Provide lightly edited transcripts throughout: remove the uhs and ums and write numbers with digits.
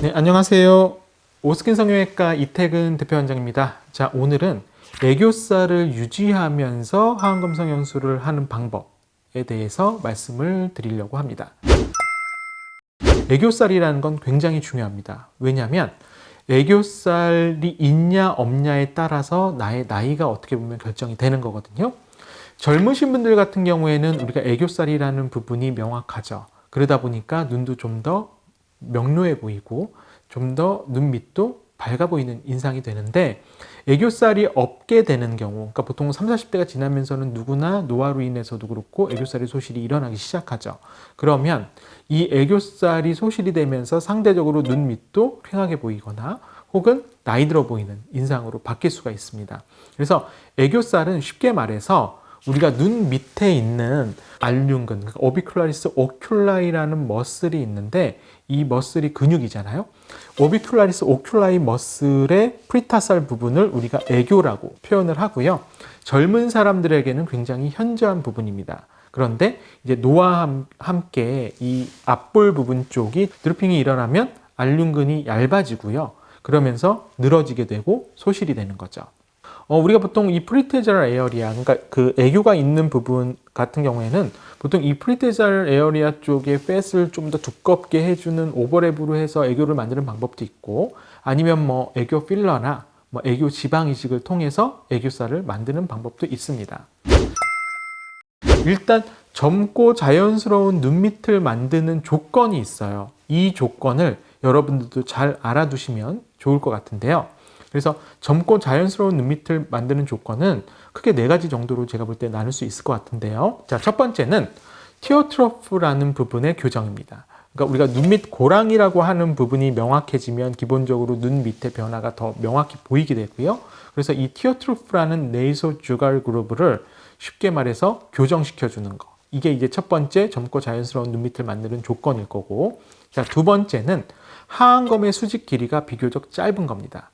네, 안녕하세요. 오스킨 성형외과 이태근 대표원장입니다. 자, 오늘은 애교살을 유지하면서 하안검 성형술을 하는 방법에 대해서 말씀을 드리려고 합니다. 애교살이라는 건 굉장히 중요합니다. 왜냐하면 애교살이 있냐 없냐에 따라서 나의 나이가 어떻게 보면 결정이 되는 거거든요. 젊으신 분들 같은 경우에는 우리가 애교살이라는 부분이 명확하죠. 그러다 보니까 눈도 좀 더 명료해 보이고 좀 더 눈 밑도 밝아 보이는 인상이 되는데, 애교살이 없게 되는 경우, 그러니까 보통 30, 40대가 지나면서는 누구나 노화로 인해서도 그렇고 애교살의 소실이 일어나기 시작하죠. 그러면 이 애교살이 소실이 되면서 상대적으로 눈 밑도 퀭하게 보이거나 혹은 나이 들어 보이는 인상으로 바뀔 수가 있습니다. 그래서 애교살은 쉽게 말해서 우리가 눈 밑에 있는 알륜근, 그러니까 오비큘라리스 오큘라이라는 머슬이 있는데, 이 머슬이 근육이잖아요. 오비큘라리스 오큘라이 머슬의 프리타살 부분을 우리가 애교라고 표현을 하고요. 젊은 사람들에게는 굉장히 현저한 부분입니다. 그런데 이제 노화와 함께 이 앞볼 부분 쪽이 드루핑이 일어나면 알륜근이 얇아지고요. 그러면서 늘어지게 되고 소실이 되는 거죠. 우리가 보통 이 프리테저럴 에어리아, 그러니까 그 애교가 있는 부분 같은 경우에는 보통 이 프리테저럴 에어리아 쪽에 팻을 좀 더 두껍게 해주는 오버랩으로 해서 애교를 만드는 방법도 있고, 아니면 뭐 애교 필러나 뭐 애교 지방 이식을 통해서 애교살을 만드는 방법도 있습니다. 일단 젊고 자연스러운 눈밑을 만드는 조건이 있어요. 이 조건을 여러분들도 잘 알아두시면 좋을 것 같은데요. 그래서 젊고 자연스러운 눈밑을 만드는 조건은 크게 4가지 정도로 제가 볼 때 나눌 수 있을 것 같은데요. 자, 첫 번째는 티어트로프라는 부분의 교정입니다. 그러니까 우리가 눈밑 고랑이라고 하는 부분이 명확해지면 기본적으로 눈 밑의 변화가 더 명확히 보이게 되고요. 그래서 이 티어트로프라는 네이소 주갈 그루브를 쉽게 말해서 교정시켜주는 거. 이게 이제 첫 번째 젊고 자연스러운 눈밑을 만드는 조건일 거고, 자, 두 번째는 하안검의 수직 길이가 비교적 짧은 겁니다.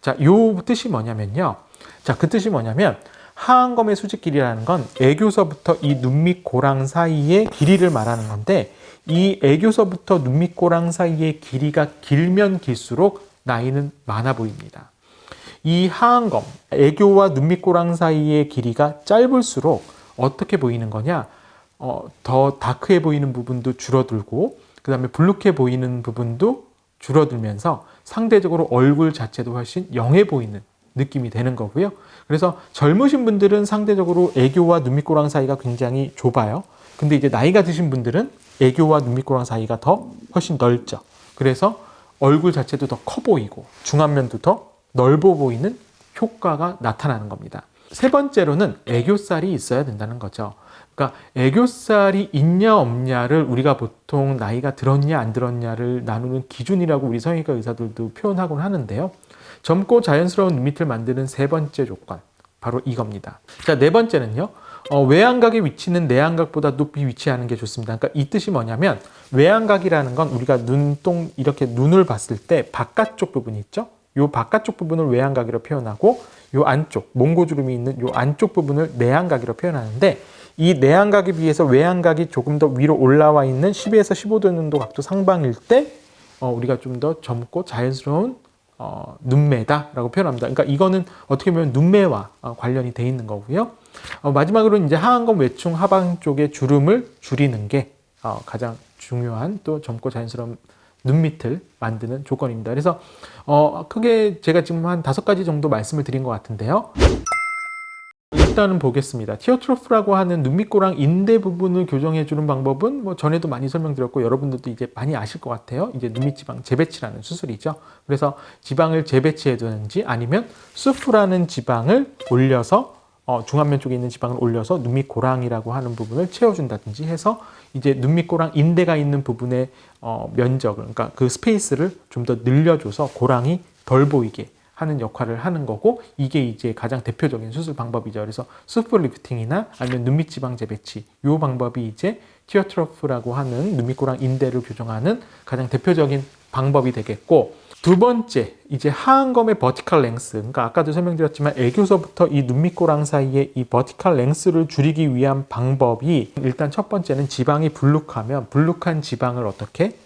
자, 요 뜻이 뭐냐면요. 자, 그 뜻이 뭐냐면 하안검의 수직 길이라는 건 애교서부터 이 눈밑 고랑 사이의 길이를 말하는 건데, 이 애교서부터 눈밑 고랑 사이의 길이가 길면 길수록 나이는 많아 보입니다. 이 하안검, 애교와 눈밑 고랑 사이의 길이가 짧을수록 어떻게 보이는 거냐? 더 다크해 보이는 부분도 줄어들고, 그 다음에 블룩해 보이는 부분도 줄어들면서 상대적으로 얼굴 자체도 훨씬 영해 보이는 느낌이 되는 거고요. 그래서 젊으신 분들은 상대적으로 애교와 눈밑고랑 사이가 굉장히 좁아요. 근데 이제 나이가 드신 분들은 애교와 눈밑고랑 사이가 더 훨씬 넓죠. 그래서 얼굴 자체도 더 커 보이고 중안면도 더 넓어 보이는 효과가 나타나는 겁니다. 세 번째로는 애교살이 있어야 된다는 거죠. 그러니까 애교살이 있냐 없냐를 우리가 보통 나이가 들었냐 안 들었냐를 나누는 기준이라고 우리 성형외과 의사들도 표현하곤 하는데요. 젊고 자연스러운 눈밑을 만드는 세 번째 조건, 바로 이겁니다. 자, 네 번째는요. 외양각의 위치는 내양각보다 높이 위치하는 게 좋습니다. 그러니까 이 뜻이 뭐냐면, 외양각이라는 건 우리가 눈동 이렇게 눈을 봤을 때 바깥쪽 부분이 있죠. 요 바깥쪽 부분을 외양각이라고 표현하고, 요 안쪽 몽고주름이 있는 요 안쪽 부분을 내양각이라고 표현하는데, 이 내양각에 비해서 외양각이 조금 더 위로 올라와 있는 12에서 15도 정도 각도 상방일 때 우리가 좀 더 젊고 자연스러운 눈매다라고 표현합니다. 그러니까 이거는 어떻게 보면 눈매와 관련이 돼 있는 거고요. 마지막으로 이제 하안검 외충 하방 쪽의 주름을 줄이는 게 가장 중요한 또 젊고 자연스러운 눈밑을 만드는 조건입니다. 그래서 크게 제가 지금 한 5가지 정도 말씀을 드린 것 같은데요. 일단은 보겠습니다. 티어트로프라고 하는 눈밑고랑 인대 부분을 교정해주는 방법은 뭐 전에도 많이 설명드렸고 여러분들도 이제 많이 아실 것 같아요. 이제 눈밑 지방 재배치라는 수술이죠. 그래서 지방을 재배치해두는지 아니면 수프라는 지방을 올려서 중안면 쪽에 있는 지방을 올려서 눈밑 고랑이라고 하는 부분을 채워준다든지 해서 이제 눈밑 고랑 인대가 있는 부분의 면적을, 그러니까 그 스페이스를 좀 더 늘려줘서 고랑이 덜 보이게 하는 역할을 하는 거고, 이게 이제 가장 대표적인 수술 방법이죠. 그래서 수프 리프팅이나 아니면 눈밑 지방 재배치, 이 방법이 이제 티어트로프라고 하는 눈밑 고랑 인대를 교정하는 가장 대표적인 방법이 되겠고, 두 번째, 이제 하안검의 버티컬 랭스, 그러니까 아까도 설명드렸지만 애교서부터 이 눈밑고랑 사이에 이 버티컬 랭스를 줄이기 위한 방법이, 일단 첫 번째는 지방이 불룩하면 불룩한 지방을 어떻게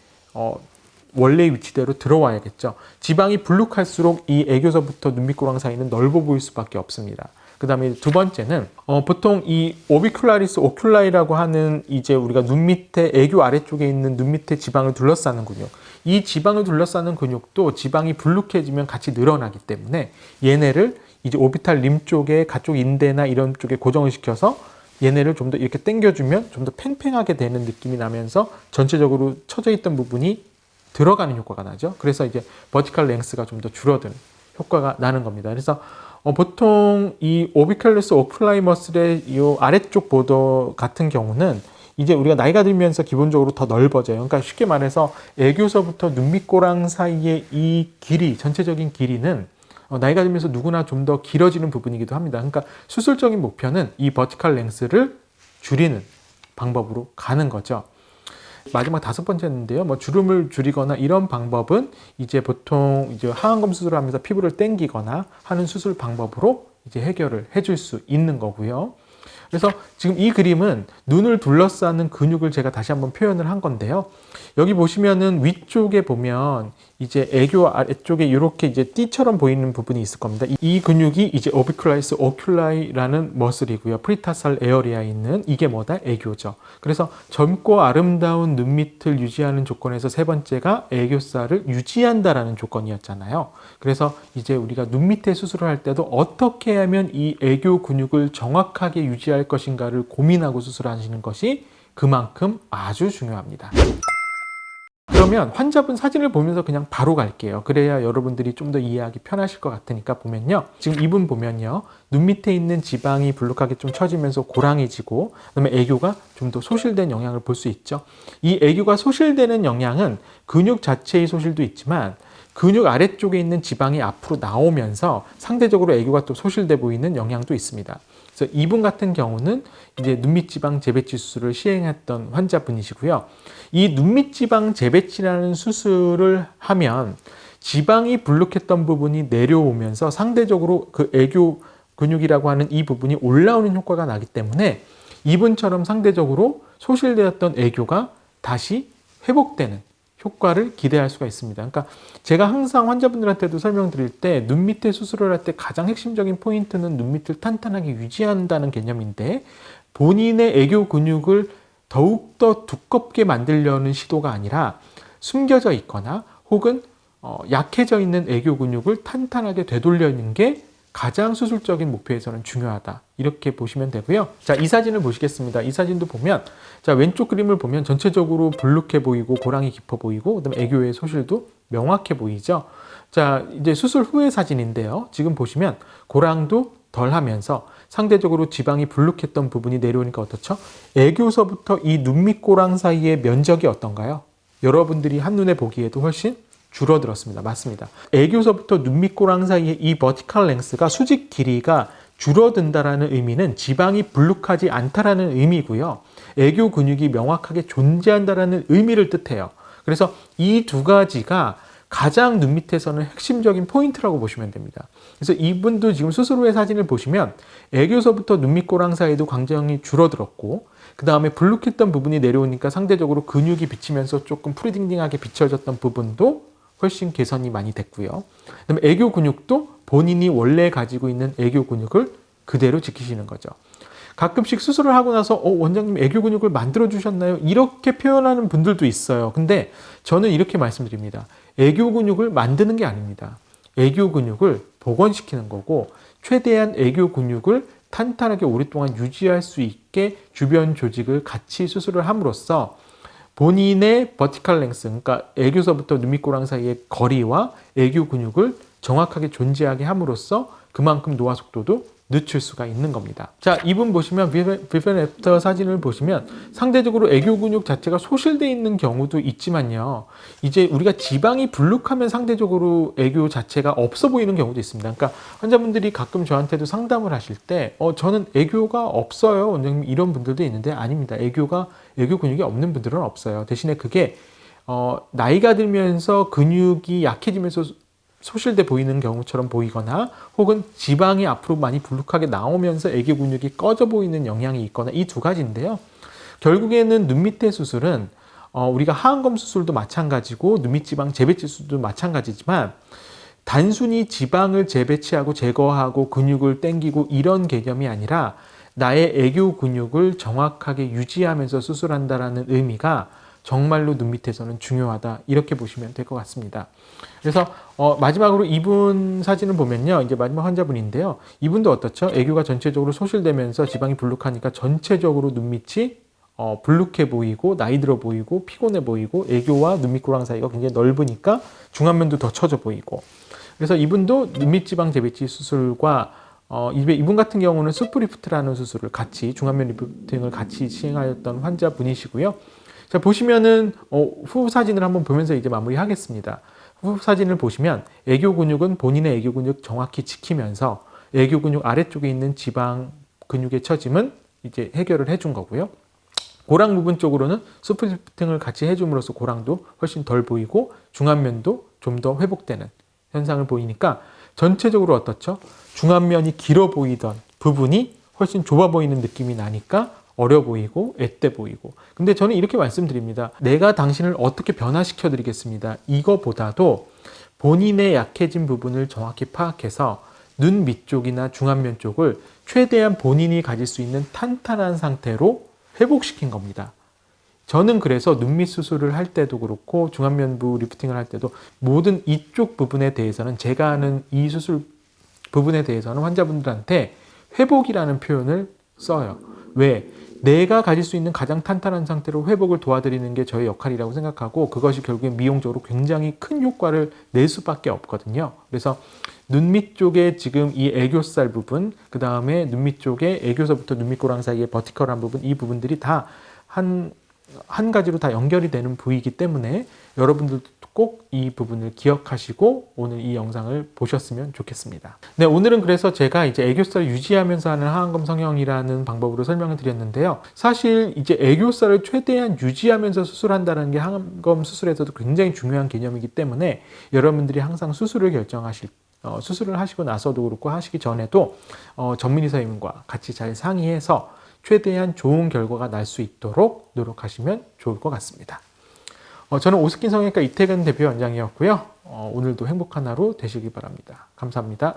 원래 위치대로 들어와야겠죠. 지방이 불룩할수록 이 애교서부터 눈밑고랑 사이는 넓어 보일 수밖에 없습니다. 그 다음에 두 번째는 보통 이 오비큘라리스 오큘라이라고 하는 이제 우리가 눈 밑에 애교 아래쪽에 있는 눈 밑에 지방을 둘러싸는 근육, 이 지방을 둘러싸는 근육도 지방이 불룩해지면 같이 늘어나기 때문에 얘네를 이제 오비탈 림 쪽에 가쪽 인대나 이런 쪽에 고정을 시켜서 얘네를 좀 더 이렇게 당겨주면 좀 더 팽팽하게 되는 느낌이 나면서 전체적으로 처져 있던 부분이 들어가는 효과가 나죠. 그래서 이제 버티컬 랭스가 좀 더 줄어드는 효과가 나는 겁니다. 그래서 보통 이 오비큘러스 오큘라이 머슬의 이 아래쪽 보더 같은 경우는 이제 우리가 나이가 들면서 기본적으로 더 넓어져요. 그러니까 쉽게 말해서 애교서부터 눈밑고랑 사이의 이 길이, 전체적인 길이는 나이가 들면서 누구나 좀 더 길어지는 부분이기도 합니다. 그러니까 수술적인 목표는 이 버티컬 랭스를 줄이는 방법으로 가는 거죠. 마지막 다섯 번째인데요. 뭐 주름을 줄이거나 이런 방법은 이제 보통 이제 하안검 수술을 하면서 피부를 당기거나 하는 수술 방법으로 이제 해결을 해줄 수 있는 거고요. 그래서 지금 이 그림은 눈을 둘러싸는 근육을 제가 다시 한번 표현을 한 건데요. 여기 보시면은 위쪽에 보면 이제 애교 아래쪽에 이렇게 이제 띠처럼 보이는 부분이 있을 겁니다. 이 근육이 이제 오비큘라이스 오큘라이라는 머슬이고요. 프리타살 에어리아에 있는 이게 뭐다? 애교죠. 그래서 젊고 아름다운 눈밑을 유지하는 조건에서 세 번째가 애교살을 유지한다라는 조건이었잖아요. 그래서 이제 우리가 눈밑에 수술을 할 때도 어떻게 하면 이 애교 근육을 정확하게 유지할 것인가를 고민하고 수술하시는 것이 그만큼 아주 중요합니다. 그러면 환자분 사진을 보면서 그냥 바로 갈게요. 그래야 여러분들이 좀 더 이해하기 편하실 것 같으니까 보면요. 지금 이분 보면요. 눈 밑에 있는 지방이 불룩하게 좀 처지면서 고랑해지고 그다음에 애교가 좀 더 소실된 영향을 볼 수 있죠. 이 애교가 소실되는 영향은 근육 자체의 소실도 있지만 근육 아래쪽에 있는 지방이 앞으로 나오면서 상대적으로 애교가 또 소실돼 보이는 영향도 있습니다. 그래서 이분 같은 경우는 이제 눈밑 지방 재배치 수술을 시행했던 환자분이시고요. 이 눈밑 지방 재배치라는 수술을 하면 지방이 불룩했던 부분이 내려오면서 상대적으로 그 애교 근육이라고 하는 이 부분이 올라오는 효과가 나기 때문에 이분처럼 상대적으로 소실되었던 애교가 다시 회복되는 효과를 기대할 수가 있습니다. 그러니까 제가 항상 환자분들한테도 설명드릴 때 눈 밑에 수술을 할 때 가장 핵심적인 포인트는 눈 밑을 탄탄하게 유지한다는 개념인데 본인의 애교 근육을 더욱더 두껍게 만들려는 시도가 아니라 숨겨져 있거나 혹은 약해져 있는 애교 근육을 탄탄하게 되돌리는 게 가장 수술적인 목표에서는 중요하다. 이렇게 보시면 되고요. 자, 이 사진을 보시겠습니다. 이 사진도 보면 자, 왼쪽 그림을 보면 전체적으로 불룩해 보이고 고랑이 깊어 보이고 그다음에 애교의 소실도 명확해 보이죠. 자, 이제 수술 후의 사진인데요. 지금 보시면 고랑도 덜 하면서 상대적으로 지방이 불룩했던 부분이 내려오니까 어떻죠? 애교서부터 이 눈밑고랑 사이의 면적이 어떤가요? 여러분들이 한눈에 보기에도 훨씬 줄어들었습니다. 맞습니다. 애교서부터 눈밑고랑 사이의 이 버티컬 랭스가 수직 길이가 줄어든다라는 의미는 지방이 불룩하지 않다라는 의미고요. 애교 근육이 명확하게 존재한다라는 의미를 뜻해요. 그래서 이 두 가지가 가장 눈 밑에서는 핵심적인 포인트라고 보시면 됩니다. 그래서 이분도 지금 수술 후의 사진을 보시면 애교서부터 눈밑고랑 사이도 굉장히 줄어들었고 그 다음에 불룩했던 부분이 내려오니까 상대적으로 근육이 비치면서 조금 프리딩딩하게 비춰졌던 부분도 훨씬 개선이 많이 됐고요. 그다음에 애교 근육도 본인이 원래 가지고 있는 애교 근육을 그대로 지키시는 거죠. 가끔씩 수술을 하고 나서 원장님 애교 근육을 만들어 주셨나요? 이렇게 표현하는 분들도 있어요. 근데 저는 이렇게 말씀드립니다. 애교 근육을 만드는 게 아닙니다. 애교 근육을 복원시키는 거고 최대한 애교 근육을 탄탄하게 오랫동안 유지할 수 있게 주변 조직을 같이 수술을 함으로써 본인의 버티컬 랭스, 그러니까 애교서부터 눈밑고랑 사이의 거리와 애교 근육을 정확하게 존재하게 함으로써 그만큼 노화 속도도 늦출 수가 있는 겁니다. 자, 이분 보시면 비포 애프터 사진을 보시면 상대적으로 애교 근육 자체가 소실되어 있는 경우도 있지만요. 이제 우리가 지방이 불룩하면 상대적으로 애교 자체가 없어 보이는 경우도 있습니다. 그러니까 환자분들이 가끔 저한테도 상담을 하실 때 저는 애교가 없어요. 원장님 이런 분들도 있는데 아닙니다. 애교 근육이 없는 분들은 없어요. 대신에 그게 나이가 들면서 근육이 약해지면서 소실돼 보이는 경우처럼 보이거나 혹은 지방이 앞으로 많이 불룩하게 나오면서 애교 근육이 꺼져 보이는 영향이 있거나 이 두 가지인데요. 결국에는 눈 밑의 수술은 우리가 하안검 수술도 마찬가지고 눈밑지방 재배치 수술도 마찬가지지만 단순히 지방을 재배치하고 제거하고 근육을 당기고 이런 개념이 아니라 나의 애교 근육을 정확하게 유지하면서 수술한다라는 의미가 정말로 눈 밑에서는 중요하다, 이렇게 보시면 될 것 같습니다. 그래서 마지막으로 이분 사진을 보면요, 이제 마지막 환자분인데요, 이분도 어떻죠? 애교가 전체적으로 소실되면서 지방이 불룩하니까 전체적으로 눈밑이 불룩해 보이고 나이 들어 보이고 피곤해 보이고 애교와 눈밑고랑 사이가 굉장히 넓으니까 중안면도 더 처져 보이고, 그래서 이분도 눈밑지방 재배치 수술과 이분 같은 경우는 수프리프트라는 수술을 같이, 중안면 리프팅을 같이 시행하였던 환자분이시고요. 자, 보시면은 후 사진을 한번 보면서 이제 마무리하겠습니다. 후 사진을 보시면 애교 근육은 본인의 애교 근육 정확히 지키면서 애교 근육 아래쪽에 있는 지방 근육의 처짐은 이제 해결을 해준 거고요. 고랑 부분 쪽으로는 수프리프팅을 같이 해줌으로써 고랑도 훨씬 덜 보이고 중안면도 좀 더 회복되는 현상을 보이니까 전체적으로 어떻죠? 중안면이 길어 보이던 부분이 훨씬 좁아 보이는 느낌이 나니까 어려 보이고 앳돼 보이고. 근데 저는 이렇게 말씀드립니다. 내가 당신을 어떻게 변화시켜 드리겠습니다. 이거보다도 본인의 약해진 부분을 정확히 파악해서 눈 밑쪽이나 중안면 쪽을 최대한 본인이 가질 수 있는 탄탄한 상태로 회복시킨 겁니다. 저는 그래서 눈밑 수술을 할 때도 그렇고 중안면부 리프팅을 할 때도 모든 이쪽 부분에 대해서는, 제가 하는 이 수술 부분에 대해서는 환자분들한테 회복이라는 표현을 써요. 왜? 내가 가질 수 있는 가장 탄탄한 상태로 회복을 도와드리는 게 저의 역할이라고 생각하고, 그것이 결국엔 미용적으로 굉장히 큰 효과를 낼 수밖에 없거든요. 그래서 눈밑 쪽에 지금 이 애교살 부분, 그 다음에 눈밑 쪽에 애교서부터 눈밑고랑 사이의 버티컬한 부분, 이 부분들이 다 한 가지로 다 연결이 되는 부위이기 때문에 여러분들도 꼭 이 부분을 기억하시고 오늘 이 영상을 보셨으면 좋겠습니다. 네, 오늘은 그래서 제가 이제 애교살을 유지하면서 하는 하안검 성형이라는 방법으로 설명을 드렸는데요. 사실 이제 애교살을 최대한 유지하면서 수술한다는 게 하안검 수술에서도 굉장히 중요한 개념이기 때문에 여러분들이 항상 수술을 수술을 하시고 나서도 그렇고 하시기 전에도 전문의 선생님과 같이 잘 상의해서 최대한 좋은 결과가 날 수 있도록 노력하시면 좋을 것 같습니다. 저는 오스킨 성형외과 이태근 대표 원장이었고요. 오늘도 행복한 하루 되시기 바랍니다. 감사합니다.